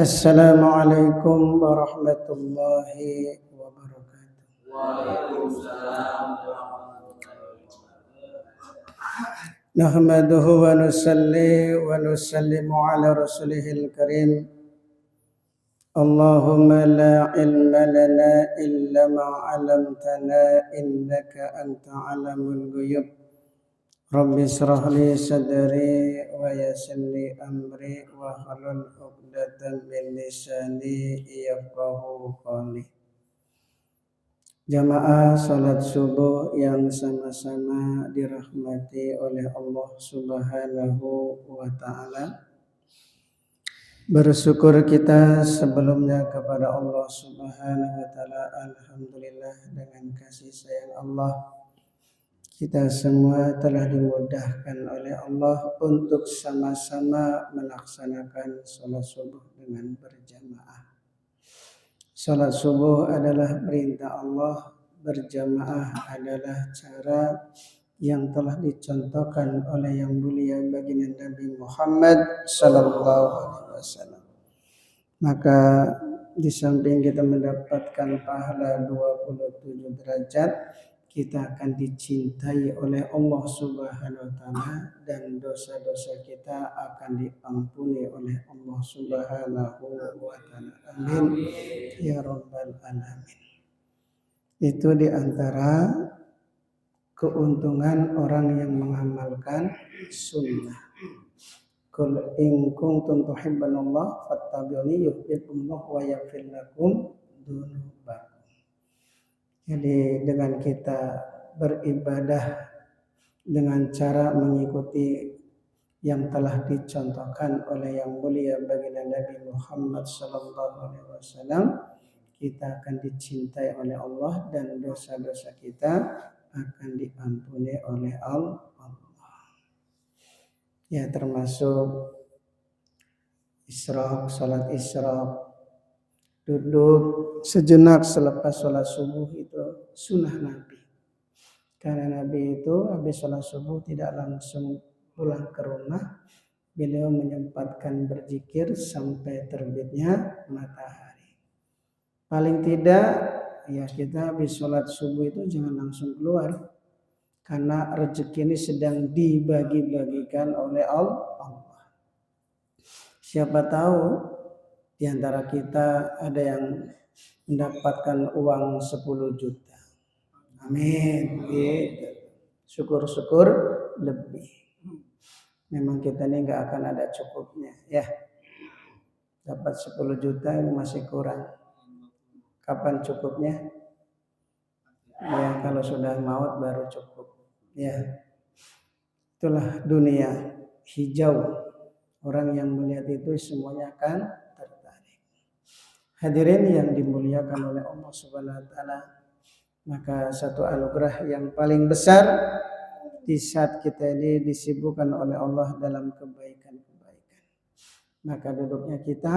Assalamualaikum warahmatullahi wabarakatuh. Waalaikumsalam warahmatullahi wabarakatuh. Nahmaduhu wa nusalli wa nusallimu ala rasulihil karim. Allahumma la ilma lana illa ma 'allamtana innaka anta 'alamul ghuyub. Rabbi israh li sadri wa yassir li amri wa hlul 'uqdatam min lisani yafqahu qawli. Jamaah salat subuh yang sama-sama dirahmati oleh Allah Subhanahu wa taala. Bersyukur kita sebelumnya kepada Allah Subhanahu wa taala. Alhamdulillah, dengan kasih sayang Allah kita semua telah dimudahkan oleh Allah untuk sama-sama melaksanakan salat subuh dengan berjamaah. Salat subuh adalah perintah Allah, berjamaah adalah cara yang telah dicontohkan oleh yang mulia baginda Nabi Muhammad sallallahu alaihi wasallam. Maka di samping kita mendapatkan pahala 27 derajat, kita akan dicintai oleh Allah Subhanahu wa taala dan dosa-dosa kita akan diampuni oleh Allah Subhanahu wa taala. Amin ya rabbal alamin. Itu di antara keuntungan orang yang mengamalkan sunnah. Qul in kuntum tuhibbunallah fattabi'uni yuhibbukumullah wa yaghfir lakum dzunubakum. Jadi dengan kita beribadah dengan cara mengikuti yang telah dicontohkan oleh yang mulia baginda Nabi Muhammad sallallahu alaihi wasallam, kita akan dicintai oleh Allah dan dosa-dosa kita akan diampuni oleh Allah. Ya, termasuk isyraq, salat isyraq, duduk sejenak selepas sholat subuh itu sunnah Nabi. Karena Nabi itu habis sholat subuh tidak langsung pulang ke rumah. Beliau menyempatkan berzikir sampai terbitnya matahari. Paling tidak ya kita habis sholat subuh itu jangan langsung keluar. Karena rezeki ini sedang dibagi-bagikan oleh Allah. Siapa tahu di antara kita ada yang mendapatkan uang 10 juta. Amin. Syukur-syukur lebih. Memang kita ini nggak akan ada cukupnya. Ya, dapat 10 juta ini masih kurang. Kapan cukupnya? Ya, kalau sudah maut baru cukup. Ya, itulah dunia hijau. Orang yang melihat itu semuanya akan tertarik. Hadirin yang dimuliakan oleh Allah Subhanahu wa taala, maka satu anugerah yang paling besar di saat kita ini disibukkan oleh Allah dalam kebaikan-kebaikan. Maka duduknya kita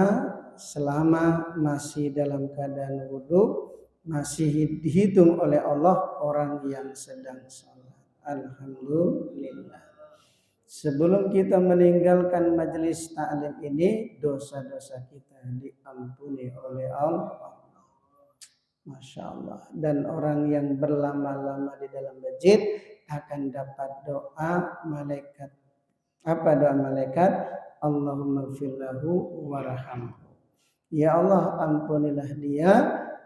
selama masih dalam keadaan wudu masih dihitung oleh Allah orang yang sedang salat. Alhamdulillah. Sebelum kita meninggalkan majelis ta'lim ini, dosa-dosa kita diampuni oleh Allah. Masya Allah. Dan orang yang berlama-lama di dalam masjid akan dapat doa malaikat. Apa doa malaikat? Allahumma gfirlahu warhamhu. Ya Allah, ampunilah dia.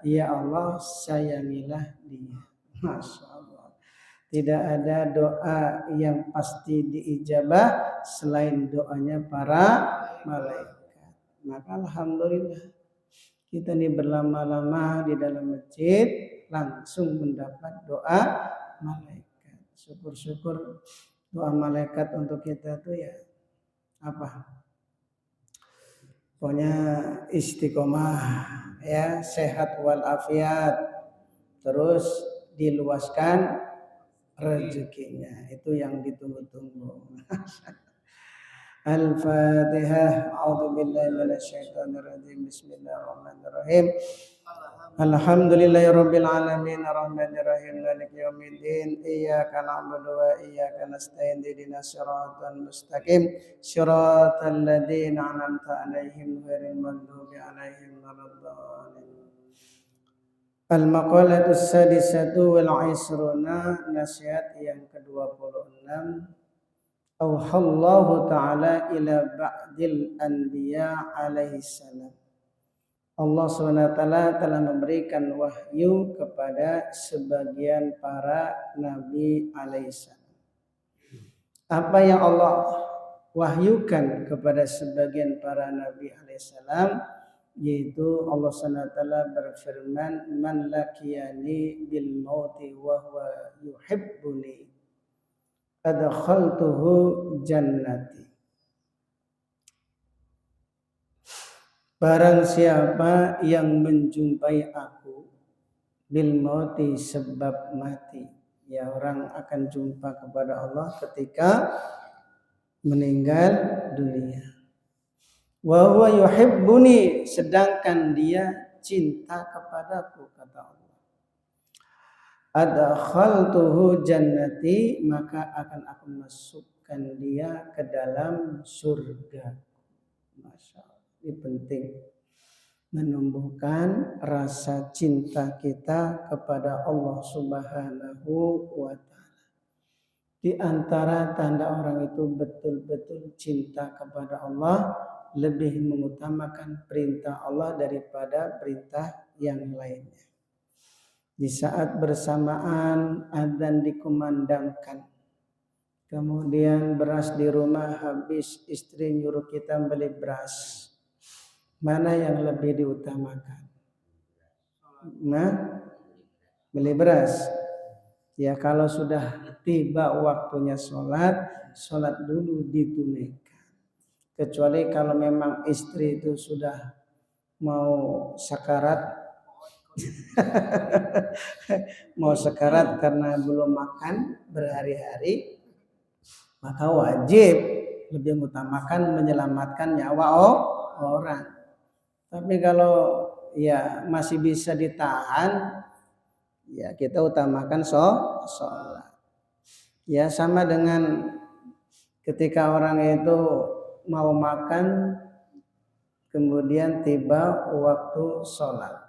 Ya Allah, sayangilah dia. Masya Allah. Tidak ada doa yang pasti diijabah selain doanya para malaikat. Maka alhamdulillah kita ini berlama-lama di dalam masjid langsung mendapat doa malaikat. Syukur-syukur doa malaikat untuk kita tuh ya apa? Pokoknya istiqomah, ya, sehat walafiat, terus diluaskan rezekinya, itu yang ditunggu-tunggu. Al-Fatihah. A'udzubillahi minasyaitonirrajim. Bismillahirrahmanirrahim. Alhamdulillahirabbil alamin arrahmanir rahim maliki yaumiddin iyyaka na'budu wa iyyaka nasta'in ihdinas siratal mustaqim siratal ladzina an'amta 'alaihim ghairil maghdubi 'alaihim waladdallin. Al-maqalatus sadisatu wal 'isruna, nasihat yang ke-26. Auhallahu ta'ala ila ba'dil anbiya alaihi salam. Allah SWT telah memberikan wahyu kepada sebagian para nabi alaihissalam. Apa yang Allah wahyukan kepada sebagian para nabi alaihissalam, yaitu Allah SWT berfirman, man lakiyani bil mauti wa huwa yuhibbuni adkhaltuhu jannati. Barang siapa yang menjumpai aku bil mauti, sebab mati, ya orang akan jumpa kepada Allah ketika meninggal dunia. Wa huwa yuhibbuni, sedangkan dia cinta kepadaku, kata Allah. Adkhaltuhu jannati, maka akan aku masukkan dia ke dalam surga. Masya Allah. Ini penting, menumbuhkan rasa cinta kita kepada Allah Subhanahu wa ta'ala. Di antara tanda orang itu betul-betul cinta kepada Allah, lebih mengutamakan perintah Allah daripada perintah yang lainnya. Di saat bersamaan adzan dikumandangkan, kemudian beras di rumah habis, istri nyuruh kita beli beras, mana yang lebih diutamakan? Nah, beli beras. Ya kalau sudah tiba waktunya sholat dulu ditunaikan. Kecuali kalau memang istri itu sudah mau sakarat, mau sakarat karena belum makan berhari-hari, maka wajib lebih mengutamakan menyelamatkan nyawa orang. Tapi kalau ya masih bisa ditahan, ya kita utamakan sholat. Ya sama dengan ketika orang itu mau makan, kemudian tiba waktu sholat.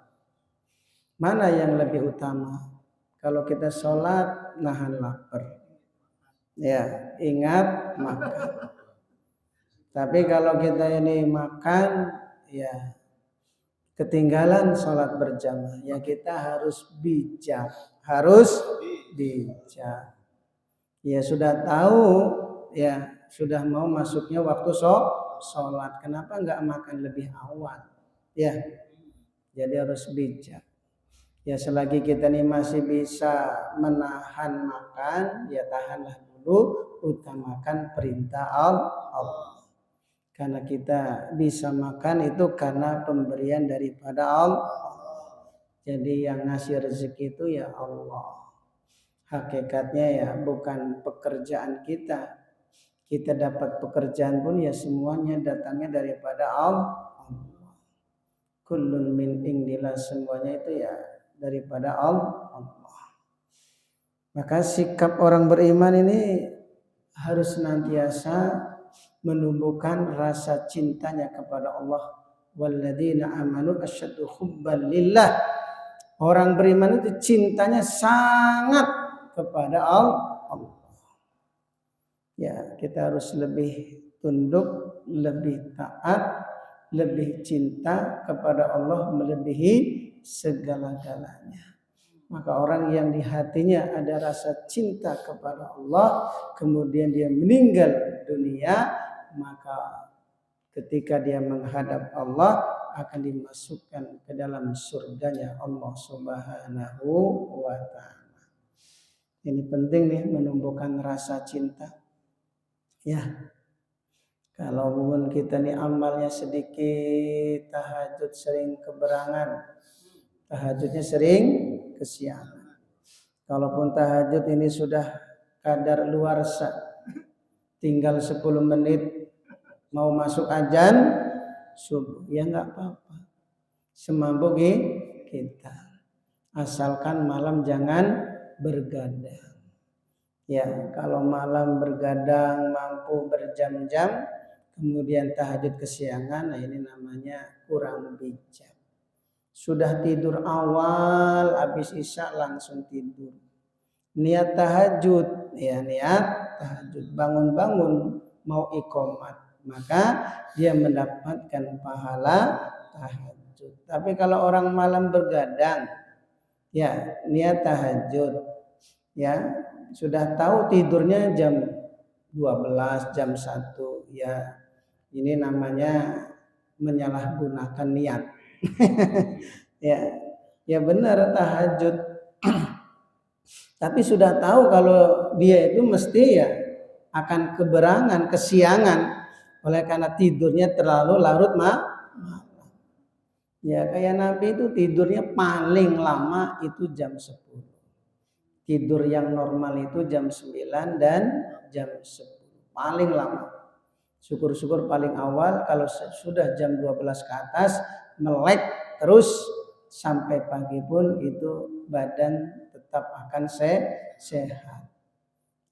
Mana yang lebih utama? Kalau kita sholat nahan lapar, ya ingat makan. Tapi kalau kita ini makan, ya ketinggalan sholat berjamaah, ya kita harus bijak, Ya sudah tahu, ya sudah mau masuknya waktu sholat, kenapa enggak makan lebih awal? Ya, jadi harus bijak. Ya selagi kita ini masih bisa menahan makan, ya tahanlah dulu, utamakan perintah Allah. Karena kita bisa makan itu karena pemberian daripada Allah. Jadi yang ngasih rezeki itu ya Allah. Hakikatnya ya bukan pekerjaan kita. Kita dapat pekerjaan pun ya semuanya datangnya daripada Allah. Kullun min indillah, semuanya itu ya daripada Allah. Maka sikap orang beriman ini harus senantiasa menumbuhkan rasa cintanya kepada Allah. Walladzina amanu asyaddu hubban lillah. Orang beriman itu cintanya sangat kepada Allah. Ya, kita harus lebih tunduk, lebih taat, lebih cinta kepada Allah melebihi segala-galanya. Maka orang yang di hatinya ada rasa cinta kepada Allah, kemudian dia meninggal dunia, maka ketika dia menghadap Allah akan dimasukkan ke dalam surganya Allah Subhanahu wa ta'ala. Ini penting nih, menumbuhkan rasa cinta. Ya, kalau mungkin kita nih amalnya sedikit, tahajud sering keberangan, tahajudnya sering kesiangan. Kalaupun tahajud ini sudah kadar luarsa, tinggal 10 menit Mau masuk azan subuh ya nggak apa-apa, semampu kita, asalkan malam jangan bergadang. Ya, kalau malam bergadang mampu berjam-jam, kemudian tahajud kesiangan, nah ini namanya kurang bijak. Sudah tidur awal, habis isya langsung tidur. Niat tahajud, ya niat tahajud, bangun-bangun mau iqomat, maka dia mendapatkan pahala tahajud. Tapi kalau orang malam bergadang, ya niat tahajud, ya sudah tahu tidurnya jam 12, jam 1, ya ini namanya menyalahgunakan niat. ya benar tahajud. Tapi sudah tahu kalau dia itu mesti ya akan keberangan, kesiangan oleh karena tidurnya terlalu larut malam. Ya kayak Nabi itu tidurnya paling lama itu jam 10. Tidur yang normal itu jam 9 dan jam 10. Paling lama. Syukur-syukur paling awal, kalau sudah jam 12 ke atas melek terus sampai pagi pun itu badan tetap akan sehat.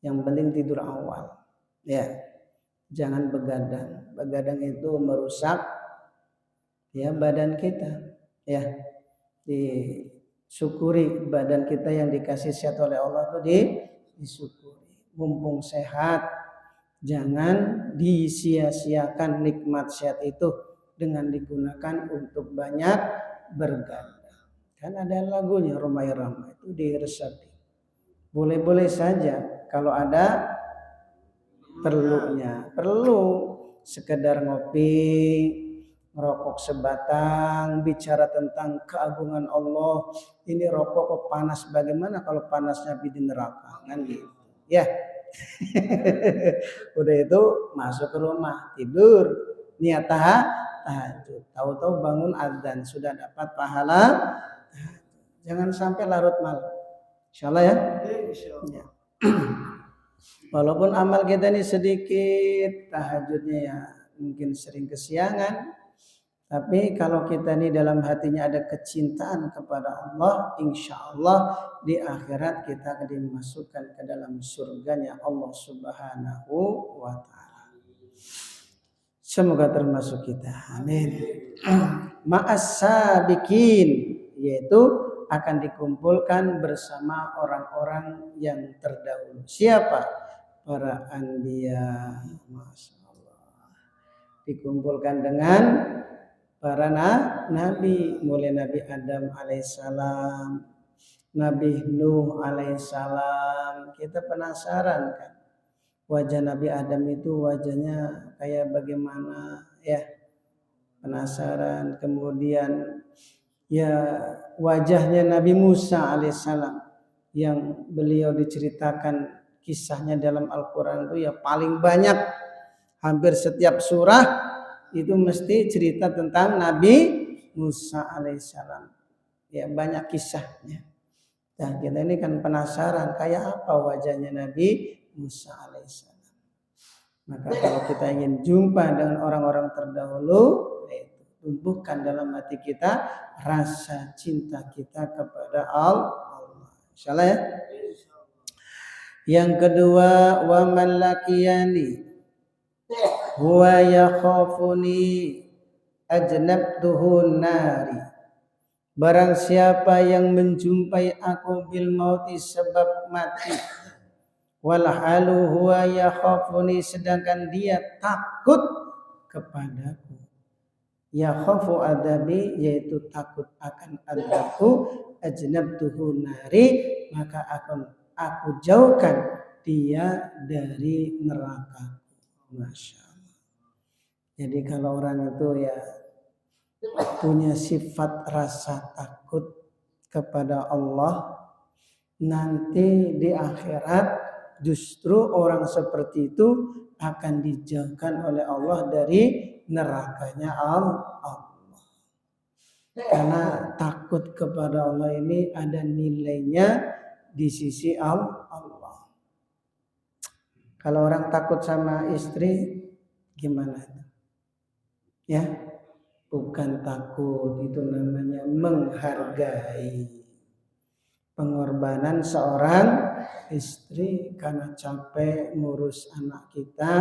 Yang penting tidur awal. Ya. Jangan begadang. Begadang itu merusak ya badan kita. Ya. Disyukuri badan kita yang dikasih sehat oleh Allah itu disyukuri. Mumpung sehat, jangan disia-siakan nikmat sehat itu dengan digunakan untuk banyak bergadang. Kan ada lagunya Romai-Ramai itu diresapi. Boleh-boleh saja kalau ada perlunya. Perlu sekedar ngopi, merokok sebatang, bicara tentang keagungan Allah. Ini rokok kok panas, bagaimana kalau panasnya di neraka kan gitu. Ya. Udah itu masuk ke rumah, tidur, niat tahajud. Tahu-tahu bangun azan, sudah dapat pahala. Jangan sampai larut malam. Insyaallah ya. Ya. Walaupun amal kita ini sedikit, tahajudnya ya mungkin sering kesiangan, tapi kalau kita ini dalam hatinya ada kecintaan kepada Allah, insya Allah di akhirat kita akan dimasukkan ke dalam surganya Allah Subhanahu wa Ta'ala. Semoga termasuk kita. Amin. Ma'as-sabiqin, yaitu akan dikumpulkan bersama orang-orang yang terdahulu. Siapa? Para anbiya. Masya Allah. Dikumpulkan dengan para nabi, mulai Nabi Adam alaihissalam, Nabi Nuh alaihissalam. Kita penasaran kan, wajah Nabi Adam itu wajahnya kayak bagaimana ya, penasaran. Kemudian ya wajahnya Nabi Musa alaihissalam yang beliau diceritakan kisahnya dalam Al-Quran itu ya paling banyak, hampir setiap surah itu mesti cerita tentang Nabi Musa alaihissalam. Ya banyak kisahnya. Nah kita ini kan penasaran kayak apa wajahnya Nabi Musa alaihissalam. Maka kalau kita ingin jumpa dengan orang-orang terdahulu, tumbuhkan dalam hati kita rasa cinta kita kepada Allah. Insyaallah ya. Yang kedua, wa man laqiyani huwa yakhafuni ajnabtuhu nari. Barang siapa yang menjumpai aku bil mauti sebab mati, wal halu huwa yakhafuni, sedangkan dia takut kepadaku. Yakhafu adabi, yaitu takut akan adabku, ajnabtuhu nari, maka aku jauhkan dia dari neraka. Masya Allah. Jadi kalau orang itu ya punya sifat rasa takut kepada Allah, nanti di akhirat justru orang seperti itu akan dijauhkan oleh Allah dari nerakanya Allah. Karena takut kepada Allah ini ada nilainya di sisi Allah. Kalau orang takut sama istri, Gimana itu? Ya, bukan takut, itu namanya menghargai pengorbanan seorang istri karena capek ngurus anak kita,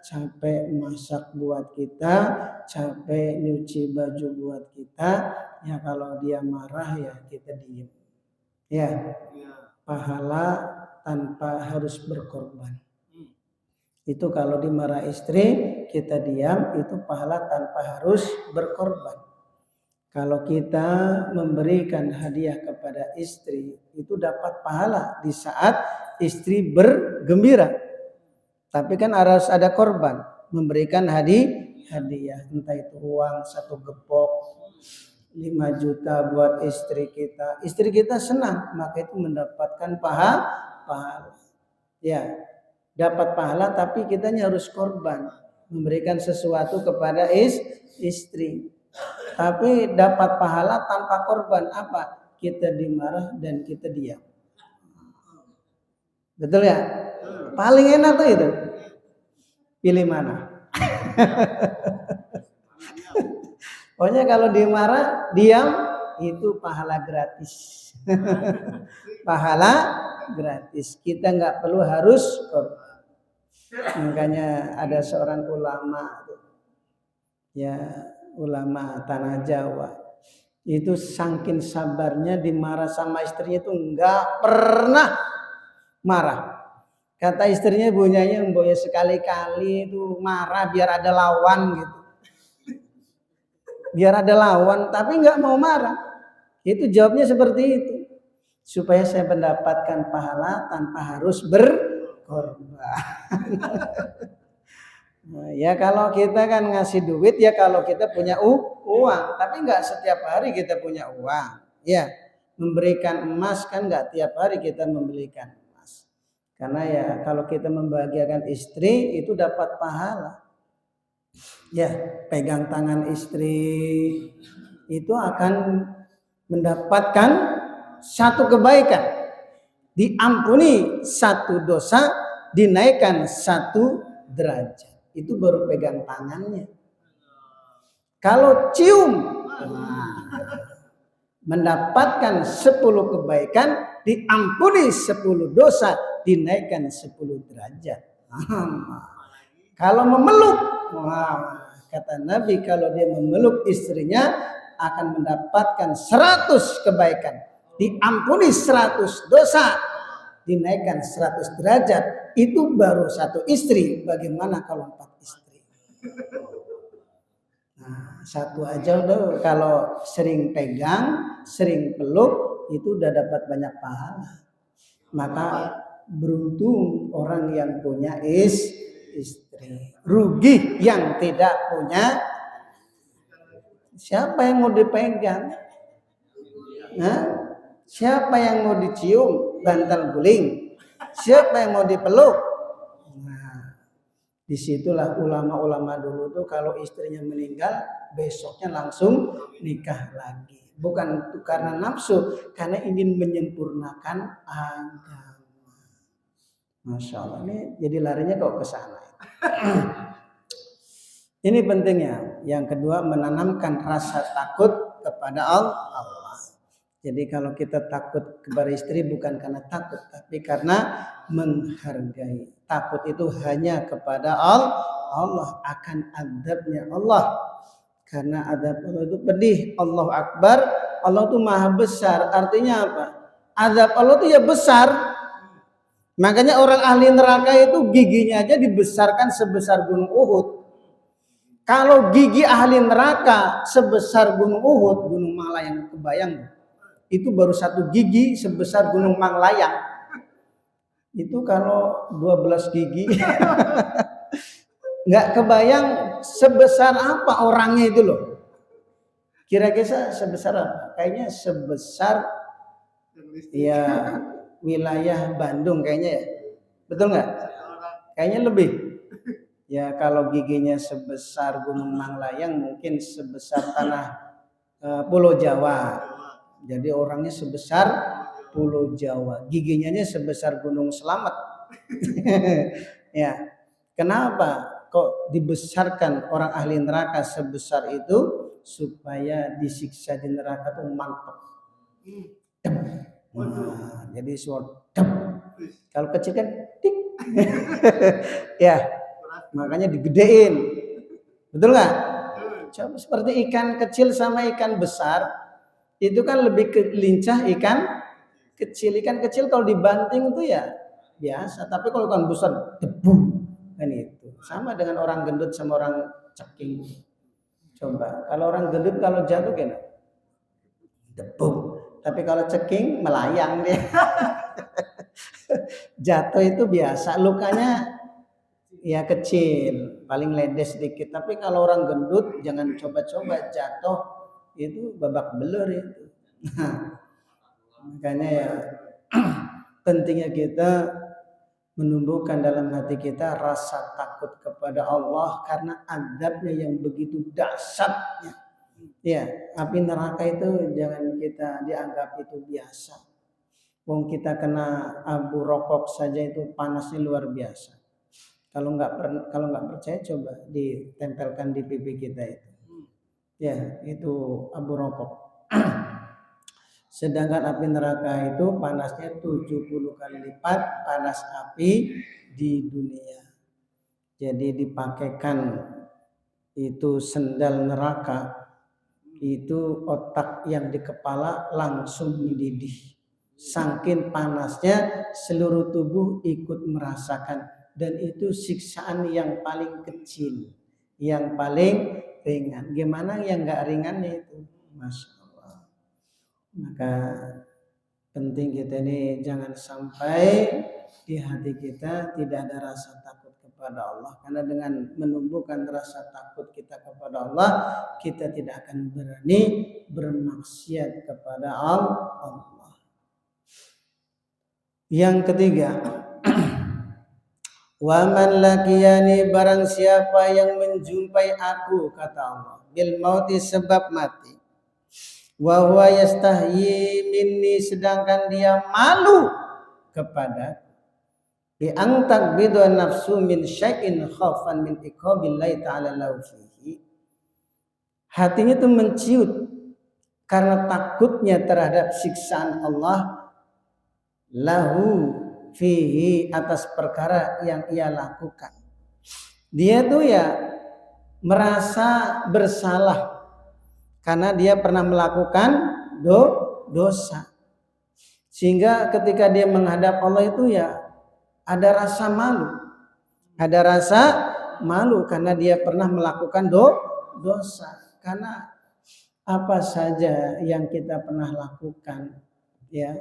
capek masak buat kita, capek nyuci baju buat kita. Ya kalau dia marah ya kita diem. Ya, pahala tanpa harus berkorban. Itu kalau dimarah istri kita diam, itu pahala tanpa harus berkorban. Kalau kita memberikan hadiah kepada istri, itu dapat pahala di saat istri bergembira. Tapi kan harus ada korban, memberikan hadiah, entah itu uang 1 gepok, 5 juta buat istri kita. Istri kita senang, maka itu mendapatkan pahala. Ya, dapat pahala tapi kitanya harus korban, memberikan sesuatu kepada istri. Tapi dapat pahala tanpa korban apa? Kita dimarah dan kita diam. Betul ya? Paling enak tuh itu. Pilih mana? Pokoknya kalau dimarah, diam, itu pahala gratis. Pahala gratis. Kita nggak perlu harus korban. Makanya ada seorang ulama, ya ulama tanah Jawa, itu saking sabarnya dimarah sama istrinya itu nggak pernah marah. Kata istrinya bunyanya mboknya sekali-kali itu marah biar ada lawan gitu. Biar ada lawan tapi nggak mau marah. Itu jawabnya seperti itu. Supaya saya mendapatkan pahala tanpa harus berkorban. Nah, ya kalau kita kan ngasih duit ya kalau kita punya uang, tapi nggak setiap hari kita punya uang. Ya, memberikan emas kan nggak tiap hari kita membelikan emas. Karena ya kalau kita membahagiakan istri itu dapat pahala. Ya, pegang tangan istri itu akan mendapatkan satu kebaikan, diampuni 1 dosa, dinaikkan 1 derajat. Itu baru pegang tangannya. Kalau cium, mendapatkan 10 kebaikan, diampuni 10 dosa, dinaikkan 10 derajat. Kalau memeluk, kata Nabi kalau dia memeluk istrinya akan mendapatkan 100 kebaikan, diampuni 100 dosa, dinaikkan 100 derajat. Itu baru 1 istri. Bagaimana kalau 4 istri? Nah, 1 aja udah kalau sering pegang, sering peluk itu udah dapat banyak pahala. Maka beruntung orang yang punya istri. Rugi yang tidak punya. Siapa yang mau dipegang? Nah, siapa yang mau dicium? Bantal guling. Siapa yang mau dipeluk? Nah, disitulah ulama-ulama dulu tuh kalau istrinya meninggal besoknya langsung nikah lagi. Bukan karena nafsu, karena ingin menyempurnakan agama. Masya Allah, ini jadi larinya kok ke sana. Ini pentingnya. Yang kedua, menanamkan rasa takut kepada Allah. Jadi kalau kita takut kepada istri bukan karena takut, tapi karena menghargai. Takut itu hanya kepada Allah, akan azabnya Allah. Karena azab Allah itu pedih. Allahu Akbar, Allah itu maha besar. Artinya apa? Azab Allah itu ya besar. Makanya orang ahli neraka itu giginya aja dibesarkan sebesar gunung Uhud. Kalau gigi ahli neraka sebesar gunung Uhud, gunung Manglayang, kebayang? Itu baru 1 gigi sebesar gunung Manglayang. Itu kalau 12 gigi nggak kebayang sebesar apa orangnya itu loh. Kira-kira sebesar apa? Kayaknya sebesar ya wilayah Bandung kayaknya ya. Betul nggak? Kayaknya lebih. Ya kalau giginya sebesar gunung Manglayang mungkin sebesar tanah Pulau Jawa. Jadi orangnya sebesar Pulau Jawa. Giginya sebesar Gunung Selamet. Ya. Kenapa? kok dibesarkan orang ahli neraka sebesar itu supaya disiksa di neraka tuh mantap. Nah, jadi suara kalau kecil kan tik. Ya, makanya digedein. Betul nggak? Coba seperti ikan kecil sama ikan besar, itu kan lebih lincah ikan kecil. Ikan kecil kalau dibanting itu ya biasa, tapi kalau ikan besar debu kan itu. Sama dengan orang gendut sama orang ceking. Coba kalau orang gendut kalau jatuh gimana? Debu. Tapi kalau ceking melayang dia. Jatuh itu biasa, lukanya ya kecil, paling ledes sedikit. Tapi kalau orang gendut jangan coba-coba, jatuh itu babak belur itu. Makanya ya pentingnya kita menumbuhkan dalam hati kita rasa takut kepada Allah karena azabnya yang begitu dahsyatnya. Ya, api neraka itu jangan kita dianggap itu biasa. Wong kita kena abu rokok saja itu panasnya luar biasa. Kalau nggak percaya coba ditempelkan di pipi kita itu. Ya, itu abu rokok. Sedangkan api neraka itu panasnya 70 kali lipat panas api di dunia. Jadi dipakaikan itu sendal neraka, itu otak yang di kepala langsung mendidih. Saking panasnya seluruh tubuh ikut merasakan. Dan itu siksaan yang paling kecil, yang paling ringan. Gimana yang nggak ringannya itu? Masya Allah. Maka penting kita ini jangan sampai di hati kita tidak ada rasa takut kepada Allah. Karena dengan menumbuhkan rasa takut kita kepada Allah, kita tidak akan berani bermaksiat kepada Allah. Yang ketiga, wa man laqiyani, barang siapa yang menjumpai aku, kata Allah, bil mauti, sebab mati, wa huwa yastahyi minni, sedangkan dia malu kepada, bi antak bidu nafsu min syai'in khaufan min iqabillahi ta'ala lahu fihi, hatinya itu menciut karena takutnya terhadap siksaan Allah, lahu fihi, atas perkara yang ia lakukan. Dia tuh ya merasa bersalah karena dia pernah melakukan dosa. Sehingga ketika dia menghadap Allah itu ya ada rasa malu. Ada rasa malu karena dia pernah melakukan dosa. Karena apa saja yang kita pernah lakukan, ya,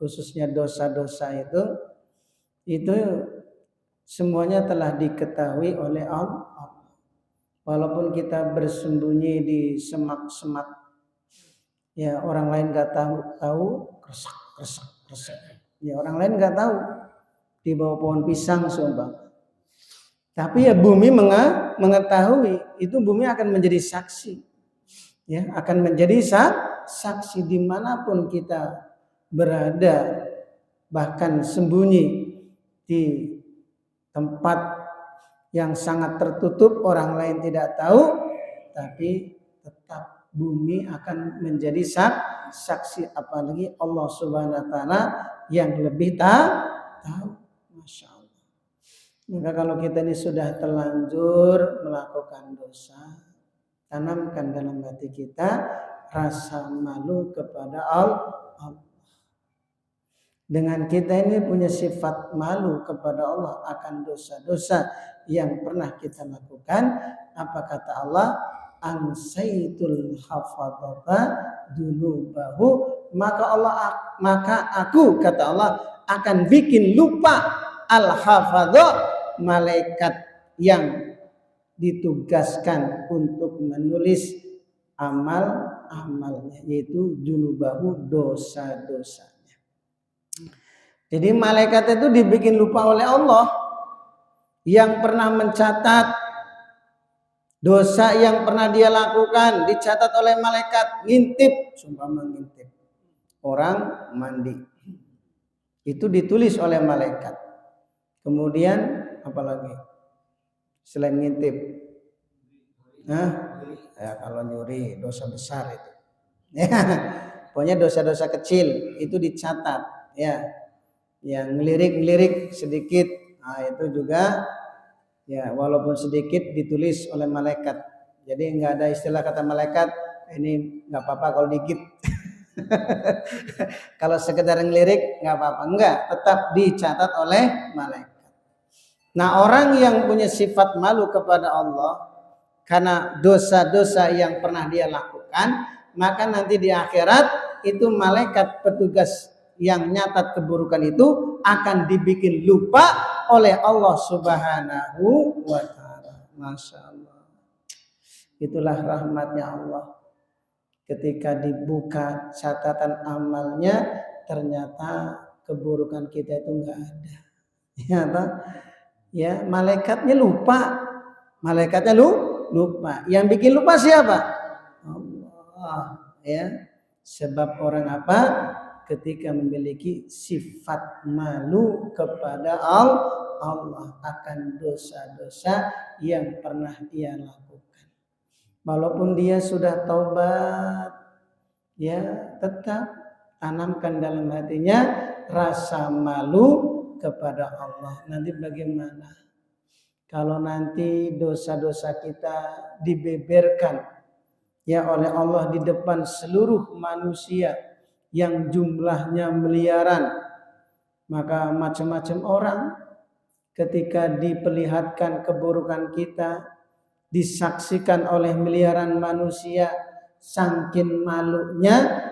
khususnya dosa-dosa itu semuanya telah diketahui oleh Allah. Walaupun kita bersembunyi di semak-semak, ya orang lain nggak tahu, keresak. Ya orang lain nggak tahu di bawah pohon pisang sumpah. Tapi ya bumi mengetahui, itu bumi akan menjadi saksi, ya akan menjadi saksi dimanapun kita berada, bahkan sembunyi di tempat yang sangat tertutup, orang lain tidak tahu, tapi tetap bumi akan menjadi saksi, apalagi Allah Subhanahu wa taala yang lebih tahu. Masya Allah. Maka kalau kita ini sudah terlanjur melakukan dosa, tanamkan dalam hati kita rasa malu kepada Allah. Dengan kita ini punya sifat malu kepada Allah akan dosa-dosa yang pernah kita lakukan, apa kata Allah? Ansaitul hafadhata dunubahu, maka aku, kata Allah, akan bikin lupa al-hafadha, malaikat yang ditugaskan untuk menulis amal-amalnya, yaitu dunubahu, dosa-dosa. Jadi malaikat itu dibikin lupa oleh Allah yang pernah mencatat dosa yang pernah dia lakukan, dicatat oleh malaikat. Ngintip, sumpah mengintip orang mandi, itu ditulis oleh malaikat. Kemudian apalagi selain ngintip? Ya, kalau nyuri dosa besar itu. Ya, pokoknya dosa-dosa kecil itu dicatat ya. Yang ngelirik sedikit, nah itu juga ya walaupun sedikit ditulis oleh malaikat. Jadi nggak ada istilah kata malaikat ini nggak apa-apa kalau dikit. Kalau sekedar ngelirik nggak apa-apa, enggak, tetap dicatat oleh malaikat. Nah, orang yang punya sifat malu kepada Allah karena dosa-dosa yang pernah dia lakukan, maka nanti di akhirat itu malaikat petugas yang nyatat keburukan itu akan dibikin lupa oleh Allah Subhanahu wa ta'ala. Masya Allah. Itulah rahmatnya Allah. Ketika dibuka catatan amalnya, ternyata keburukan kita itu enggak ada. Ya, malaikatnya lupa. Malaikatnya lupa. Yang bikin lupa siapa? Allah. Ya. Sebab orang apa? Ketika memiliki sifat malu kepada Allah akan dosa-dosa yang pernah ia lakukan. Walaupun dia sudah taubat, ya tetap tanamkan dalam hatinya rasa malu kepada Allah. Nanti bagaimana? Kalau nanti dosa-dosa kita dibeberkan ya oleh Allah di depan seluruh manusia yang jumlahnya miliaran, maka macam-macam orang ketika diperlihatkan keburukan kita, disaksikan oleh miliaran manusia, saking malunya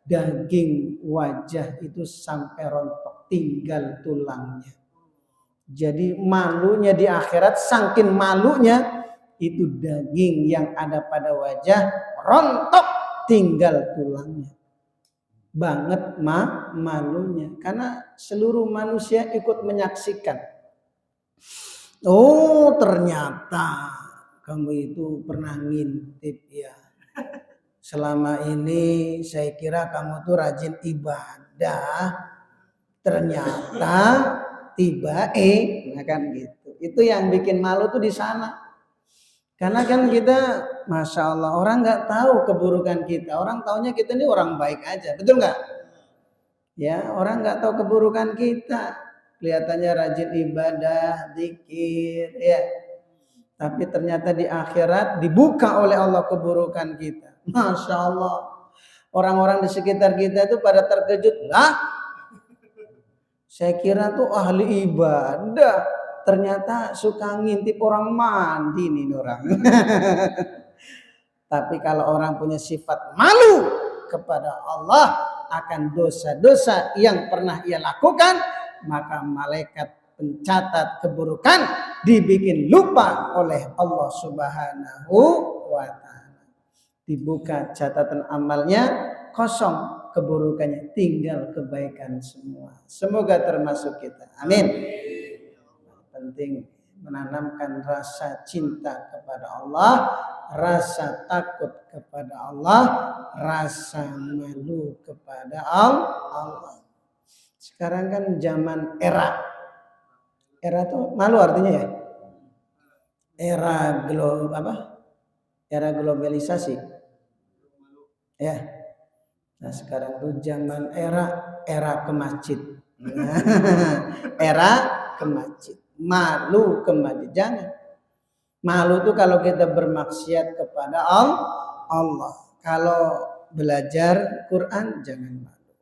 daging wajah itu sampai rontok, tinggal tulangnya. Jadi malunya di akhirat, saking malunya itu daging yang ada pada wajah rontok, tinggal tulangnya. Banget malunya karena seluruh manusia ikut menyaksikan. Oh, ternyata kamu itu pernah ngintip ya. Selama ini saya kira kamu tuh rajin ibadah. Ternyata tiba nah kan gitu. Itu yang bikin malu tuh di sana. Karena kan kita, masya Allah, orang nggak tahu keburukan kita. Orang taunya kita ini orang baik aja, betul nggak? Ya, orang nggak tahu keburukan kita. Kelihatannya rajin ibadah, zikir, ya. Tapi ternyata di akhirat dibuka oleh Allah keburukan kita. Masya Allah. Orang-orang di sekitar kita itu pada terkejut. Lah, saya kira tuh ahli ibadah. Ternyata suka ngintip orang mandi nih orang. Tapi kalau orang punya sifat malu kepada Allah akan dosa-dosa yang pernah ia lakukan, maka malaikat pencatat keburukan dibikin lupa oleh Allah Subhanahu wa ta'ala. Dibuka catatan amalnya, kosong keburukannya, tinggal kebaikan semua. Semoga termasuk kita. Amin. Penting menanamkan rasa cinta kepada Allah, rasa takut kepada Allah, rasa malu kepada Allah. Sekarang kan zaman era itu malu artinya ya? Era globalisasi. Ya. Nah, sekarang tuh zaman era ke masjid. Era ke masjid. Malu ke masjid. Jangan. Malu tuh kalau kita bermaksiat kepada Allah. Kalau belajar Quran jangan malu.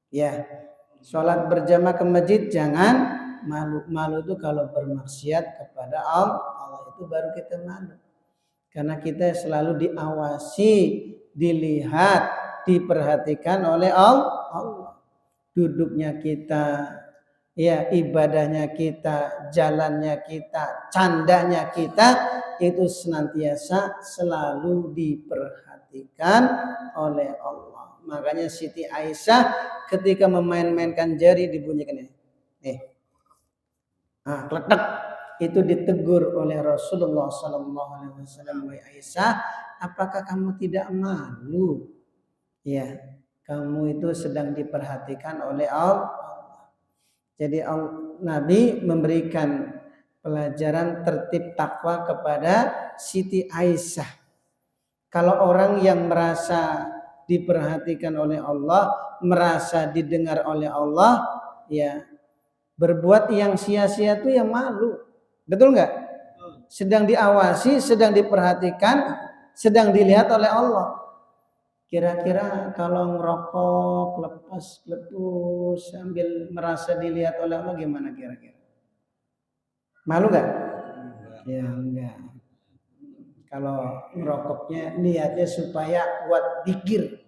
Ya. Sholat berjamaah ke masjid jangan malu. Malu itu kalau bermaksiat kepada Allah itu baru kita malu. Karena kita selalu diawasi, dilihat, diperhatikan oleh Allah. Duduknya kita, ya ibadahnya kita, jalannya kita, candanya kita itu senantiasa selalu diperhatikan oleh Allah. Makanya Siti Aisyah ketika memain-mainkan jari dibunyikan ini. Kletek itu ditegur oleh Rasulullah SAW. Wahai Aisyah, apakah kamu tidak malu? Ya, kamu itu sedang diperhatikan oleh Allah. Jadi Nabi memberikan pelajaran tertib takwa kepada Siti Aisyah. Kalau orang yang merasa diperhatikan oleh Allah, merasa didengar oleh Allah, ya berbuat yang sia-sia itu yang malu. Betul nggak? Sedang diawasi, sedang diperhatikan, sedang dilihat oleh Allah. Kira-kira kalau ngerokok lepas sambil merasa dilihat oleh Allah gimana kira-kira? Malu nggak? Ya enggak. Kalau ngerokoknya niatnya supaya buat zikir.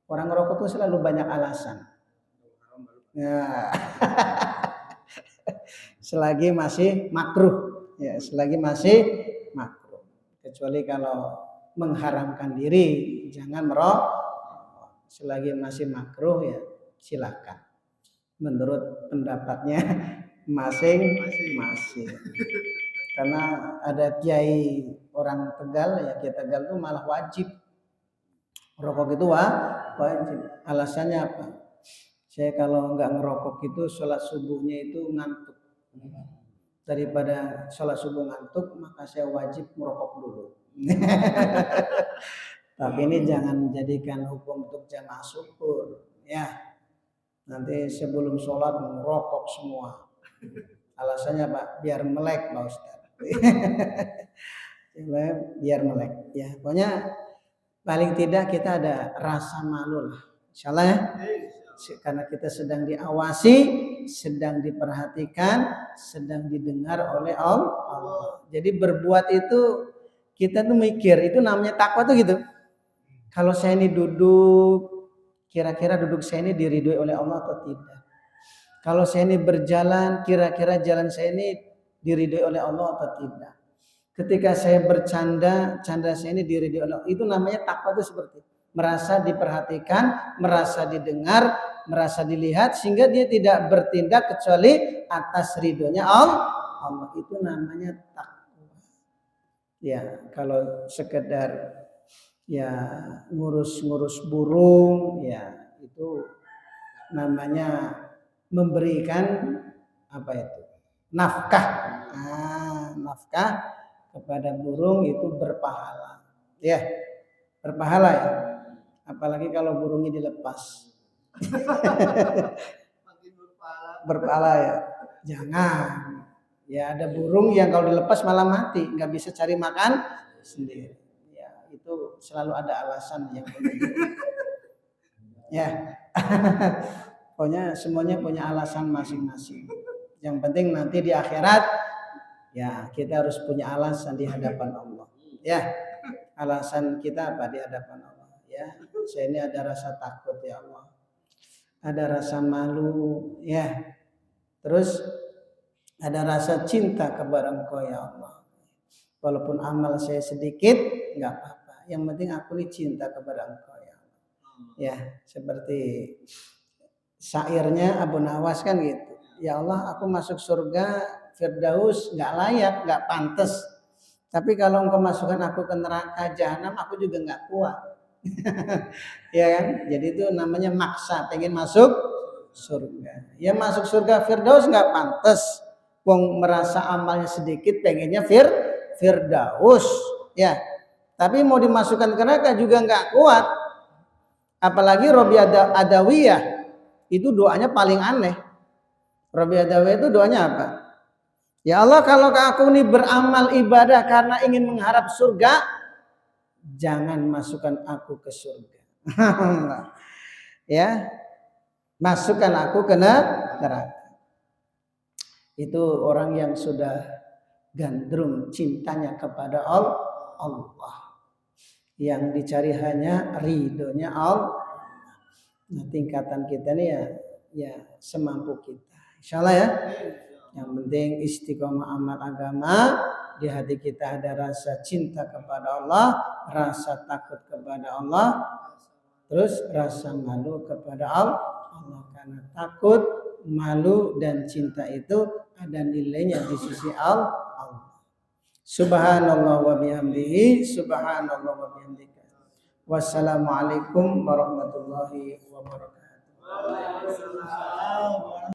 Orang ngerokok itu selalu banyak alasan. Ya. Selagi masih makruh, ya selagi masih makruh. Kecuali kalau mengharamkan diri, jangan merokok. Selagi masih makruh ya silakan. Menurut pendapatnya masing-masing. Karena ada kiai orang Tegal, ya kiai Tegal itu malah wajib rokok itu wajib. Alasannya apa? Saya kalau nggak ngerokok itu sholat subuhnya itu ngantuk. Daripada sholat subuh ngantuk, maka saya wajib merokok dulu. Tapi ini jangan jadikan hukum untuk jamaah syukur, ya. Nanti sebelum sholat merokok semua. Alasannya Pak, biar melek Pak Ustaz. Biar melek, ya. Pokoknya paling tidak kita ada rasa malu lah, insyaallah ya. Karena kita sedang diawasi, sedang diperhatikan, sedang didengar oleh Allah. Jadi berbuat itu kita tuh mikir, itu namanya takwa tuh gitu. Kalau saya ini duduk, kira-kira duduk saya ini diridhoi oleh Allah atau tidak? Kalau saya ini berjalan, kira-kira jalan saya ini diridhoi oleh Allah atau tidak? Ketika saya bercanda, canda saya ini diridhoi oleh Allah. Itu namanya takwa itu seperti itu. Merasa diperhatikan, merasa didengar, merasa dilihat, sehingga dia tidak bertindak kecuali atas ridhonya Allah. Itu namanya takwa. Ya, kalau sekedar ya ngurus-ngurus burung, ya itu namanya memberikan apa itu? Nafkah. Nafkah kepada burung itu berpahala. Ya, berpahala ya. Apalagi kalau burungnya dilepas. Berpahala ya. Jangan. Ya ada burung yang kalau dilepas malah mati, nggak bisa cari makan sendiri. Ya itu selalu ada alasan yang ya. Pokoknya semuanya punya alasan masing-masing. Yang penting nanti di akhirat ya kita harus punya alasan di hadapan Allah. Ya. Alasan kita apa di hadapan Allah? Ya, saya ini ada rasa takut ya Allah. Ada rasa malu ya. Terus ada rasa cinta kepada Engkau ya Allah. Walaupun amal saya sedikit, enggak apa-apa. Yang penting aku ini cinta kepada Engkau ya Allah. Ya, seperti syairnya Abu Nawas kan gitu. Ya Allah, aku masuk surga Firdaus enggak layak, enggak pantas. Tapi kalau Engkau masukkan aku ke neraka jahanam, aku juga enggak kuat. Ya kan? Jadi itu namanya maksa, pengen masuk surga. Ya masuk surga Firdaus enggak pantas. Wong merasa amalnya sedikit, pengennya Firdaus, ya. Tapi mau dimasukkan ke neraka juga enggak kuat. Apalagi Robi Adawiyah itu doanya paling aneh. Robi Adawiyah itu doanya apa? Ya Allah, kalau aku ini beramal ibadah karena ingin mengharap surga, jangan masukkan aku ke surga. Ya, masukkan aku ke neraka. Itu orang yang sudah gandrung cintanya kepada Allah. Yang dicari hanya ridhonya Allah. Nah, tingkatan kita ini ya semampu kita. Insyaallah ya. Yang penting istiqomah amal agama, di hati kita ada rasa cinta kepada Allah, rasa takut kepada Allah, terus rasa malu kepada Allah. Karena takut, malu dan cinta itu ada nilainya di sisi Allah. Subhanallah wa bihamdihi, subhanallah wa bihamdika. Wassalamualaikum warahmatullahi wabarakatuh.